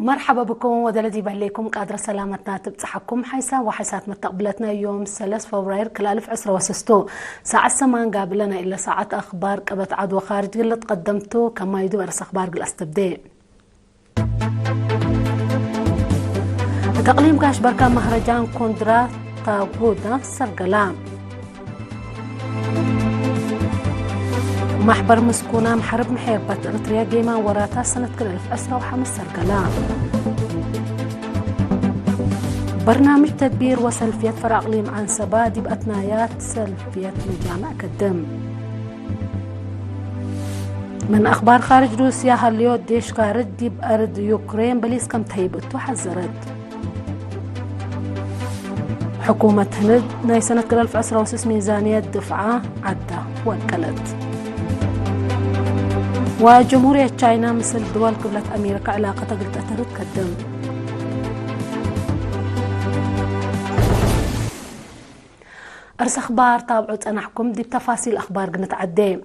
مرحبا بكم ودلدي بهليكم قادر سلامتنا تبصحكم حيسا وحيسات متقبلتنا يوم 3 فبراير كل 1016 ساعة سمان قابلنا إلا ساعة أخبار قبت عدو خارج قلت قدمتو كما يدو أرس أخبار قل أستبدي تقليم قاش بركة مهرجان كوندرا تاغودا سرقلام محبر مسكونة محرب محيربة إريتريا جيما وراتا سنة كل 1015 سرقلام برنامج تدبير وسلفيات فرع إقليم عن سبادي بأثنايات سلفيات مجامع كدم من أخبار خارج روسيا هاليو ديش كاردي بأرض يوكرين بليس كم تهيبت وحذرت حكومة هند ناي سنة كل 1016 ميزانية دفعة عدة وكلت وجمهورية تشاينا مثل دول قبلة أمريكا علاقة قلت أترد كدم أرس أخبار تابعوا أنحكم دي بتفاصيل أخبار قنت عدي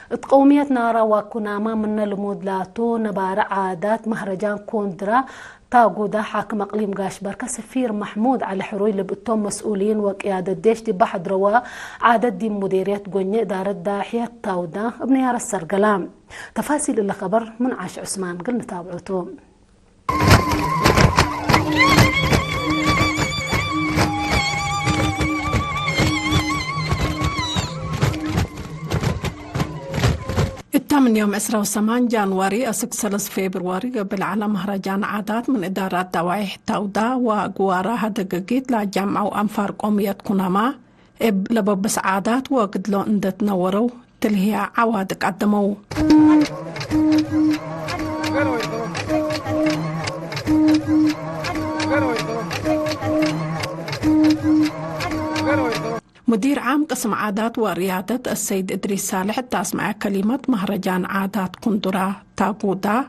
تقومية نارا وكناما من المودلاتو نبار عادات مهرجان كوندرا تاغودا حاكم اقليم قاش بركة سفير محمود على حروي لبقتهم مسؤولين وقيادة ديش دي بحد روا عادات دي مديرية قنية إدارة داحية تاودا ابن يار السرقلام تفاصيل اللي خبر من عاش عثمان قلنا تابعوتو من يوم 28 جانوري أسك 3 فبراير قبل على مهرجان عادات من إدارات دوائح تاودا وقوارا هدققيت لا جمعوا أنفار قومية كناما لببس عادات وقدلو اندت نورو تلهي عوادك قدمو مدير عام قسم عادات وريادة السيد إدريس صالح تسمع كلمة مهرجان عادات كوندرا تاغودا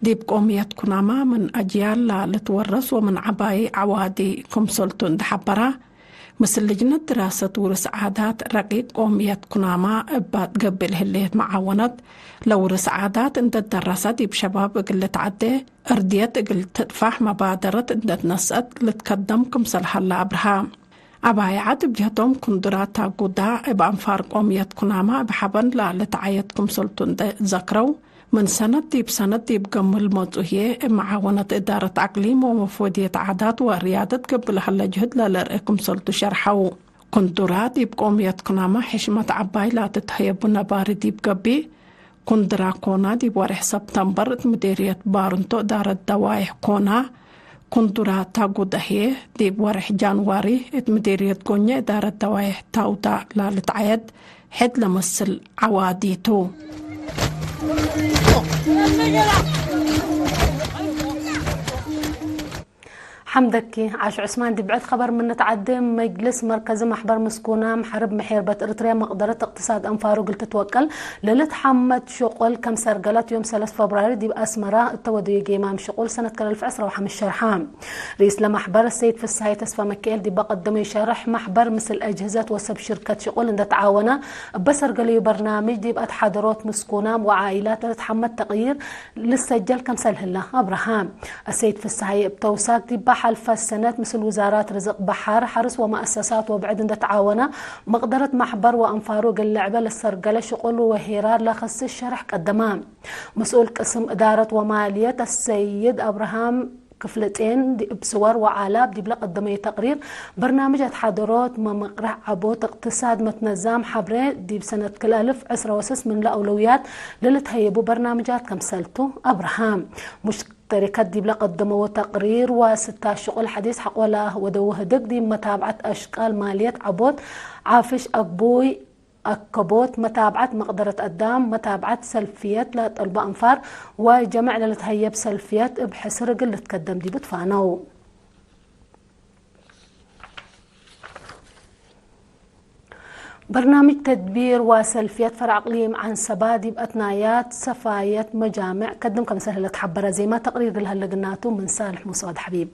ديب قومية كناما من أجيال لتورث ومن عباي عوادي كمسلتون دحبرة مثل لجنة دراسة ورث عادات رقيق قومية كناما إبات قبل هليت معاونة لورث عادات اندت دراسة ديب شباب قلت عدي ارديت قلت تدفح مبادرة اندت نسأت لتقدم كمسل حلا أبرهام أباي عاد بجهتهم كندرا تاغودا بأنفار قومية كناما بحبن لا لتعايدكم سلطون ذكروا من سنة ديب قمل موضوعية معاونة إدارة أقليم ومفودية عادات وريادة قبل هلا جهد للرئيكم سلطو شرحوا كندرا ديب قومية كناما حشمة عباي لا تتهيبون باري ديب قبي كندرا كونا ديب وارح سبتمبر مديرية بارنتو إدارة دوائح كونا كندرا تاغودا هي ديب ورح جانواري مديرية قنية إدارة دوائح تاودا لا لتعيد حد لمثل عواديتو حمدك عاش عثمان دي بعد خبر من نتعدم مجلس مركز محبر مسكونة محرب محيربة إريتريا مقدرة اقتصاد أنفارو قلت تتوكل للت حمد شغل كم سرقلت يوم 3 فبراير دي بأسمرة التودي جيمام شغل سنة 2010 شرحام رئيس لمحبر السيد في السهاية تسفى مكيل دي بقدم يشرح محبر مثل أجهزة وسب شركة شغل اند تعاونة بسرقلي برنامج دي بقت حضرات مسكونة وعائلات تتحمد تغيير للسجل كم سلهلا أبراهام السيد في السهاية بتوساق دي حلف السنة مثل وزارات رزق بحار حرس ومؤسسات وبعد اند تعاونة مقدرة محبر وأنفارو اللعبة للسرقلة شغل وهيرار لخص الشرح قدمان مسؤول قسم إدارة ومالية السيد أبراهام كفلتين دي بصور وعالاب دي بلا قدمي تقرير برنامج حضرات مقرع عبوت اقتصاد متنظم حبري دي بسنة كل 1016 من الأولويات للتهيبوا برنامجات كمسلتو أبراهام مشتركات دي بلا قدموا تقرير وستة شغل حديث حق ولا ودوه دق دي متابعة أشكال مالية عبوت عافش أقبوي أكبوت متابعة مقدرة قدام متابعة سلفيات لا طلب أنفار وجمع لتهيب سلفيات بحسر اللي تقدم دي بتفانو برنامج تدبير وسلفيات فرع اقليم عن سبادي بأثنايات سفايات مجامع قدم كم سهلة حبرة زي ما تقرير لها لقناته من صالح مصاد حبيب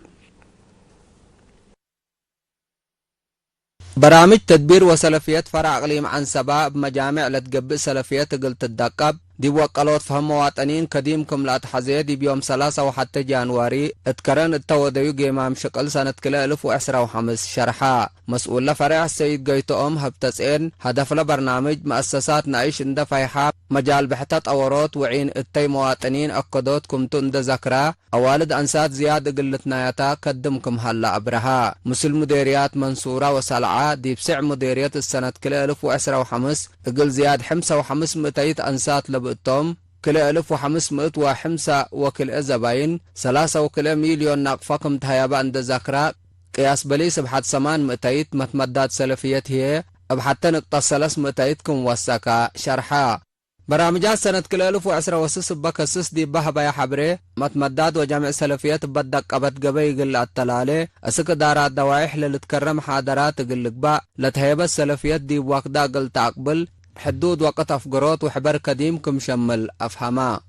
برامج تدبير وسلفيات فرع اقليم عن سبا بمجامع لتقبل سلفيات قلت الدقاب دي وقالوت فهم مواطنين كديم كملات حزيه دي بيوم 31 جانواري اتكرن التوديو جيمام شقل سنة كلا 1015 شرحا مسؤول لفرع السيد قيتهم هبتسئن هدف لبرنامج مؤسسات نعيش اندفايحا مجال بحثات أورات وعين التي مواطنين أقدوت كمتو اند ذكرى أوالد أنسات زيادة قلتناياتا كدمكم هلا أبرها مسل مديريات منصورة وسلعة دي بسع مديريات السنة كلا 1015 اقل زياد حمسة وحمس متيت أنسات لبقتهم كلا 1500 وحمسة وكل أزباين 3 مليون نقفكم تهيابا اند ذكرى قياس بليس بحد 800 متمدات سلفيات هي بحتى نقتصلس متيتكم وسكا شرحا برامجات سنة كلا 1016 بكسس دي بها بيا حبري متمدات وجامع سلفيات بدك أبد قبي قل التلالي أسك دارات دوايح للتكرم حادرات قل قبا لتهيب السلفيات دي وقدا قل تقبل حدود وقت أفقروت وحبر قديم كم شمل أفهما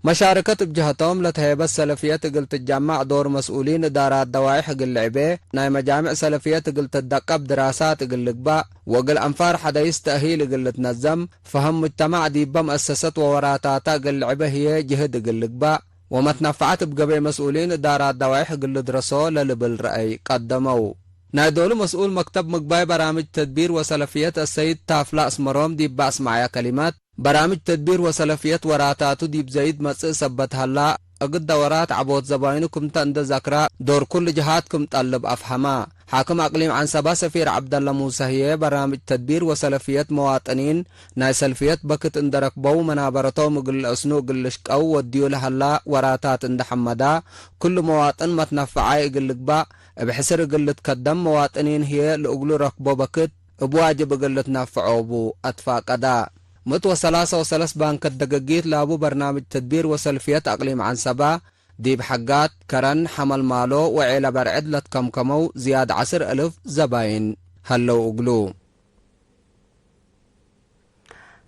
مشاركة بجهتهم لتهيب السلفيات قل تجمع دور مسؤولين دارات دوايح قل عبي ناي مجامع سلفيات قل تدقب دراسات قل قبا وقل أنفار حدايس تأهيل قل تنظم فهم مجتمع دي بمؤسسات ووراتاتا قل عبه هي جهد قل قبا ومتنفعات بقبي مسؤولين دارات دوايح قل درسو للبل رأي قدموا نايدول مسؤول مكتب مقباي برامج تدبير وسلفيات السيد تافلا اسمروم دي باس معايا كلمات برامج تدبير وسلفيات وراتاتو دي بزايد مسئ سبت هلا اقد دورات عبوت زباينكم تند ذكرى دور كل جهاتكم تقلب افهما حاكم اقليم عن سبا سفير عبد الله موسى هي برامج تدبير وسلفيات مواطنين ناي سلفيات بكت اندرك بو منابرتو مقل اسنو قلش او وديو لهلا وراتات اند حمدا كل مواطن متنفعاي قلق با بحسر قلت كدم مواطنين هي لأقلو ركبو بكت بواجب قلت نفعوبو أتفاقدا متو 3 بانك الدقاقيت لابو برنامج تدبير وسلفيات أقليم عن سبا دي بحقات كرن حمل مالو وعيلا برعد لتكمكمو زياد 10,000 زباين هلو أقلو.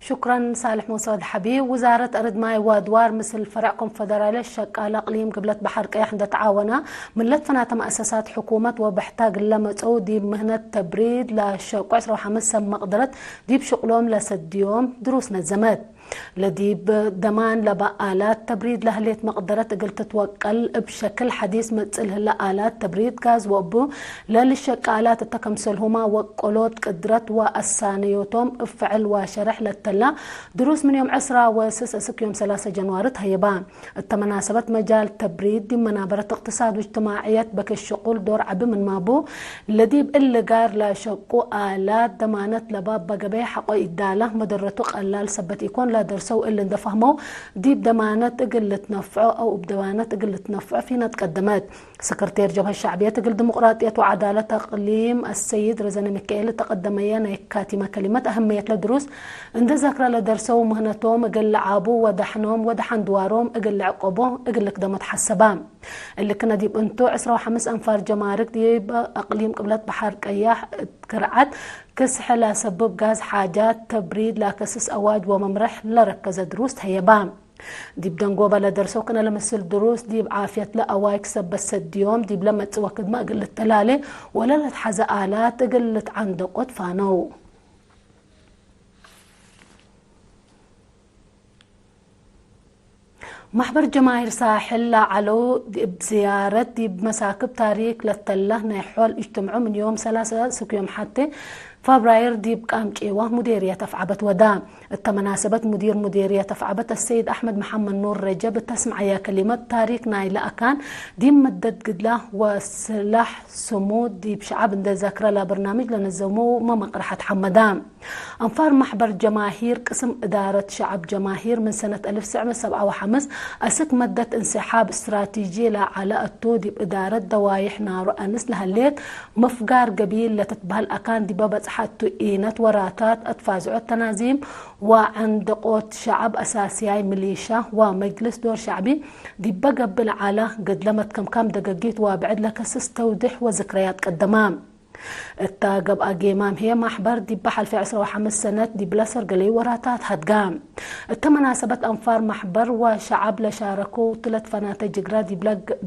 شكرا صالح موسى حبيب. وزارة أرض ماي وادوار مثل فرع كونفدرالية الشقالة اقليم قبلت بحر قياح تعاونا من لتفنات مؤسسات حكومة وبحتاج لمسعود دي مهنة تبريد للشوق 15 مقدرة دي بشغلهم لسديوم دروس نزمات لديب دمان لبقالات تبريد لهليت مقدرة قلت تتوكل بشكل حديث مثل هالآلات تبريد غاز وابو للشقالات التكمسلهما وقلوت قدرت وأسانيوتهم افعل وشرح للتلا دروس من يوم 10 وسك يوم 3 جنوار هيبان التمناسبة مجال تبريد دي منابرة اقتصاد واجتماعيات بك الشغل دور عبي من مابو لديب اللي قار لشقو آلات دمانت لباب بقبي حقو إدالة مدرتو قلال سبت يكون لا درسوا اللي اندفهموا دي بدمانات قلة نفعه أو بدمانات قلة نفعه فينا تقدمات سكرتير جبهة الشعبية تقل ديمقراطية وعدالة تقليم السيد رزان مكيل تقدميانا كاتمة كلمة أهمية لدروس عند ذكرى لدرسوا مهنتهم قل عابو ودحنهم ودحن دوارهم قل عقبه قل قدمت حسبان اللي كنا ديب انتو 15 أنفار جمارك ديب أقليم قبلت بحر قياح كرعت كسح لا سبب غاز حاجات تبريد لا كسس أواج وممرح لركز دروس هيبان ديب دنقوبة لدرسو كنا لمثل دروس ديب عافية لا أواج سب السديوم ديب لما توكد ما قلت تلالي ولا لتحز آلات قلت عندك فانو محبر جماهير ساحل علو بزيارة بمساكب تاريخ للتله نحول اجتمعوا من يوم 3 سكيوم حتى فبراير ديب قام قيوه مديرية تفعبت ودام التمناسبة مديرية تفعبت السيد أحمد محمد نور رجب تسمع يا كلمة تاريخ نايلة أكان دي مدد قدله وسلاح سمود دي بشعب اند ذاكرة لبرنامج لنزمو ما مقرحة حمدان أنفار محبر جماهير قسم إدارة شعب جماهير من سنة 1957 أسك مدت انسحاب استراتيجي لعلى التودي بإدارة دوايح نارو أنس لهالليت مفقار قبيل لتتبهل أكان دي بابت حتى إينت وراتات أتفازعوا التنازيم وعند قوت شعب أساسي ميليشيا ومجلس دور شعبي دي بقى بالعلا قد لمت كم دقاقيت وابعد لك استودح وذكريات قدمام التاقب أجيمام هي محبر دي بحل في 15 سنة دي بلسر قلي وراتات هتقام التمناسبة أنفار محبر وشعب لشاركوا 3 فناتج جرا دي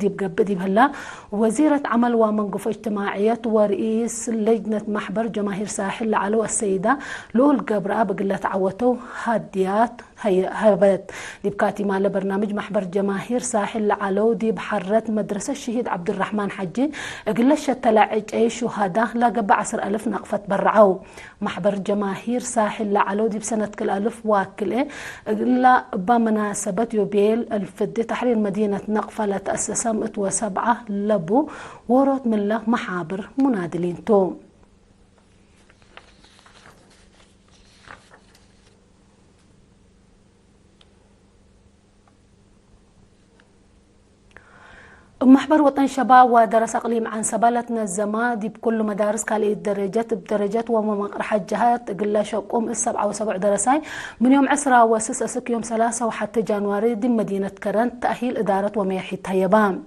بقب دي بهلا وزيرة عمل ومنقف اجتماعيات ورئيس لجنة محبر جماهير ساحل لعلو السيدة لول قبرة بقلة عوتو هاديات هبت دي بكاتي مال برنامج محبر جماهير ساحل لعلو دي بحرت مدرسة الشهيد عبد الرحمن حجي قلش تلعج أي شهداء لا قبع 10,000 نقفة برعو محبر جماهير ساحل لعلو دي بسنة كل 1000 واكل لا بمناسبة يوبيل الفدي تحرير مدينة نقفة لتأسس 107 لبو ورد من له محابر منادلين توم محبر وطن شباب ودرس اقليم عن سبالتنا الزما دي بكل مدارس كالي الدرجات بدرجات ومقرح الجهات قلا شقوم 77 درساي من يوم 10 وسس اسك يوم 3 وحتى جانواري دي مدينة كرنت تأهيل إدارة وميحي تهيبان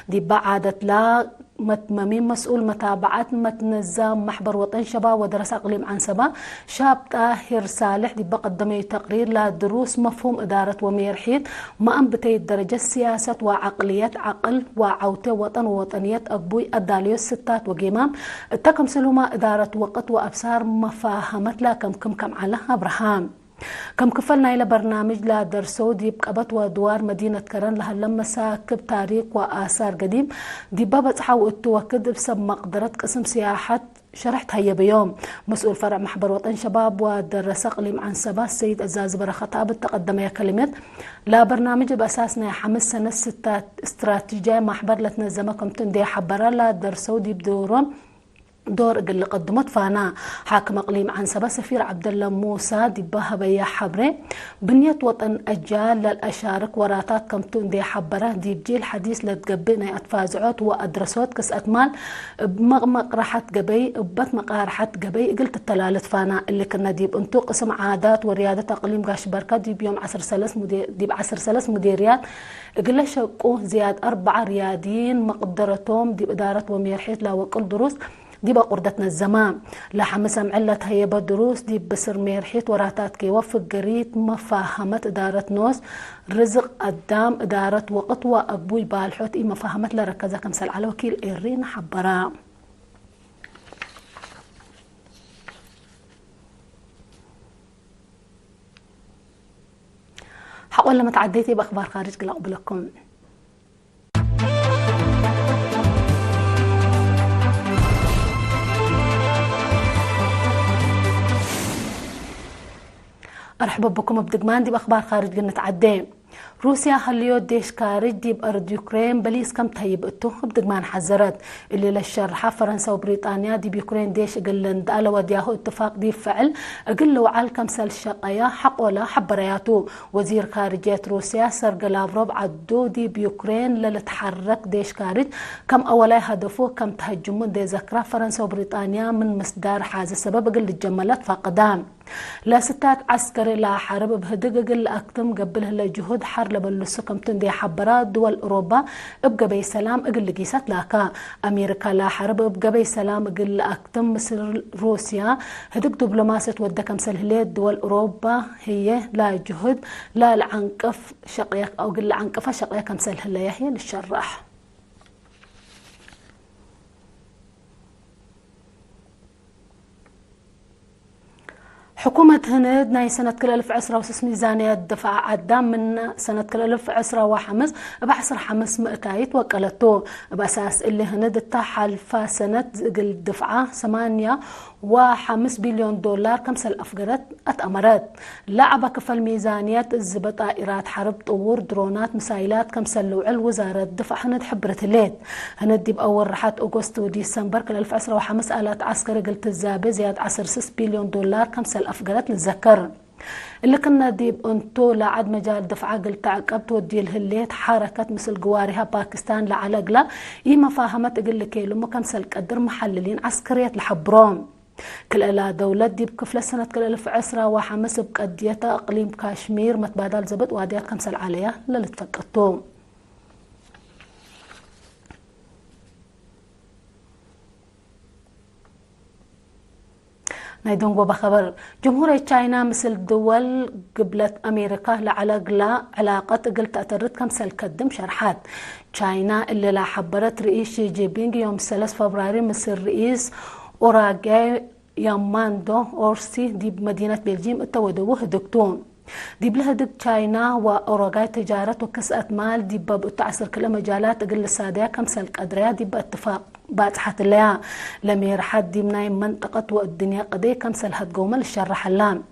دي بعادت لا متممين مسؤول متابعات متنظم محبر وطن شباب ودرس اقليم عن سبا شاب طاهر صالح دي بقدمي تقرير لدروس مفهوم إدارة وميرحيد ما أنبتي الدرجة سياسة وعقليات عقل وعوته وطن ووطنيات أبوي الداليوس ستات وقيمام التكم سلوما إدارة وقت وأبصار مفاهمت لا كم على أبراهام كم كفلنا إلى برنامج لا درسو دي بقبط ودوار مدينة كرن لها لما ساكب تاريخ وآثار قديم دي بابا تحاول التوكد بسب مقدرة قسم سياحة شرحت هيا بيوم مسؤول فرع محبر وطن شباب ودرس اقليم عن سبا السيد عزاز برخطاب تقدم يا كلمات لا برنامج باساسنا 5 سنة 6 استراتيجية محبر لتنظمكم تندي حبرا لا درسو دي بدورهم دور اللي قدمت فانا حاكم اقليم عن سبا سفير عبد الله موسى دي بهبيا حبري بنية وطن اجال للاشارك وراتات كمتون دي حبره دي بجيل حديث لتقبلنا اتفازعوت وادرسوت كس اتمال بمغمق راحت قبي ببت مقارحت قبي قلت التلالت فانا اللي كنا ديب انتو قسم عادات وريادة اقليم قاش بركة دي بيوم 10 سلس دي ب10 سلس مديريات قل شقو زياد 4 رياديين مقدرتهم دي ادارة وميرحيت لا وكل دروس دي بقردتنا الزمان لحمس معلت هي بدروس دي بسر ميرحيت وراتات كي وفق قريت مفاهمت إدارة نوس رزق قدام إدارة وقت وأبوي بالحوت إيه مفاهمت لركزة كمسل على وكيل إيرين حبرا حقول لما تعديتي بأخبار خارج قلا قبلكم أرحب بكم بدقمان دي بأخبار خارج قلنا تعدي روسيا هاليو ديش كارج دي بأرض يوكرين بليس كم تهيب اتو بدقمان حذرت اللي للشرحة فرنسا وبريطانيا دي بيوكرين ديش قلن دالة ودياهو اتفاق دي فعل قلوا على كمسل الشقيا حق ولا حبرياتو وزير خارجية روسيا سرق لافروف عدو دي بيوكرين للتحرك ديش كارج كم أولا هدفوه كم تهجمون دي ذكرى فرنسا وبريطانيا من مصدر حاز السبب قل الجملات فقدام لا ستات عسكري لا حرب بهدق قل أكتم قبلها لجهود حر لبلسو كم تندي حبرات دول أوروبا ابقى بي سلام اقل لقيسات لاكا أمريكا لا حرب ابقى بي سلام اقل أكتم مصر روسيا هدق دبلوماسية ودى كمسل هليت دول أوروبا هي لا جهد لا العنقف شقيق أو قل عنقفة شقيق كمسل هلية هي للشرح حكومة هند ناي سنة كل 1010 ميزانية دفع عدام من سنة كل 1015 بعصر 500 وكالتو بأساس اللي هند تحل فسنة الدفعة 8.5 بليون دولار كمسل أفقرت أتأمرت لعبة كفل ميزانية الزبط طائرات حرب طور درونات مسايلات كمسل لوعل وزارة دفع هند حبرت الليل هند دي بأول رحات أغسطس وديسمبر كل 1015 آلات عسكري قلت الزابي زياد 10 بليون دولار كمسل أفقرت للذكر اللي كنا ديب انتو لعد مجال دفعة قلت عقبت ودي الهليت حركة مثل قوارها باكستان لعلقلة إيما فاهمت اقل كيلو مكمسل قدر محللين عسكريات لحبروم كل إلا دولة دي بكفلة سنة كل 1015 بقدية أقليم كاشمير متبادل زبط واديات كمسل عليها للتفقدتو نايدونغو بخبر جمهورية تشاينا مثل دول قبلت أمريكا علاقة قلت أترد كمسل كدم شرحات تشاينا اللي لا حبرت رئيس شي جي بينغ يوم 3 فبراير مثل رئيس أوراغاي ياماندو أورسي دي بمدينة بلجيم التودوه دكتون دي بلهدك تشاينا وأوراغاي تجارة وكسأت مال دي باب التعسر كل مجالات أقل السادية كمسل قدرية دي باتفاق باتحت لها لمير حد دي مناي منطقة والدنيا قضية كمسل هتقوم الشرح اللام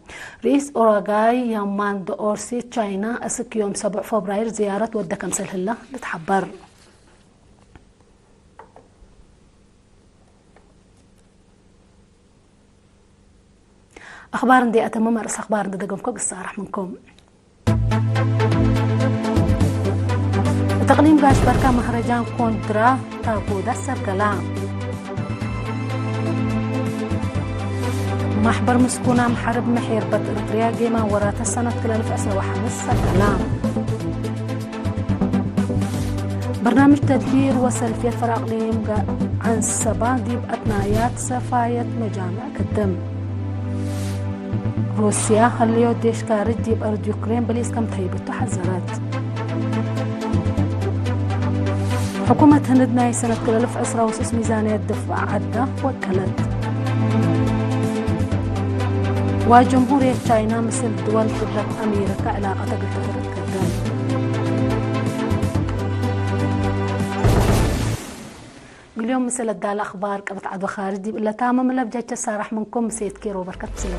رئيس أوراغاي ياماندو أورسي تشاينا أسك يوم 7 فبراير زيارة ودى كمسل هلا لتحبر أخبار دي أتمم رأس أخبار دي دقمكم الصارح منكم تقليم قاش بركة مهرجان كونترا تابودا السرقلام محبر مسكونة محارب محير بط إريتريا جيما ورات السنة كل 1905 السرقلام برنامج تدبير وسلفية فرق ليم عن السبا دي بأتنايات سفاية مجامع كدم روسيا هليو ديش كارد دي بأرض يوكرين بليس كم تهيبتو حذرت حكومة هند ناي سنة كل 1906 ميزانية الدفاع عدة وكلت وجمهورية تشاينا مثل دول قبلة أمريكا علاقة قلت كدام اليوم مثل الدال أخبار قبط عدو خارجي إلا تامم اللي بجاجة سارح منكم سيد كيرو بركة سيلة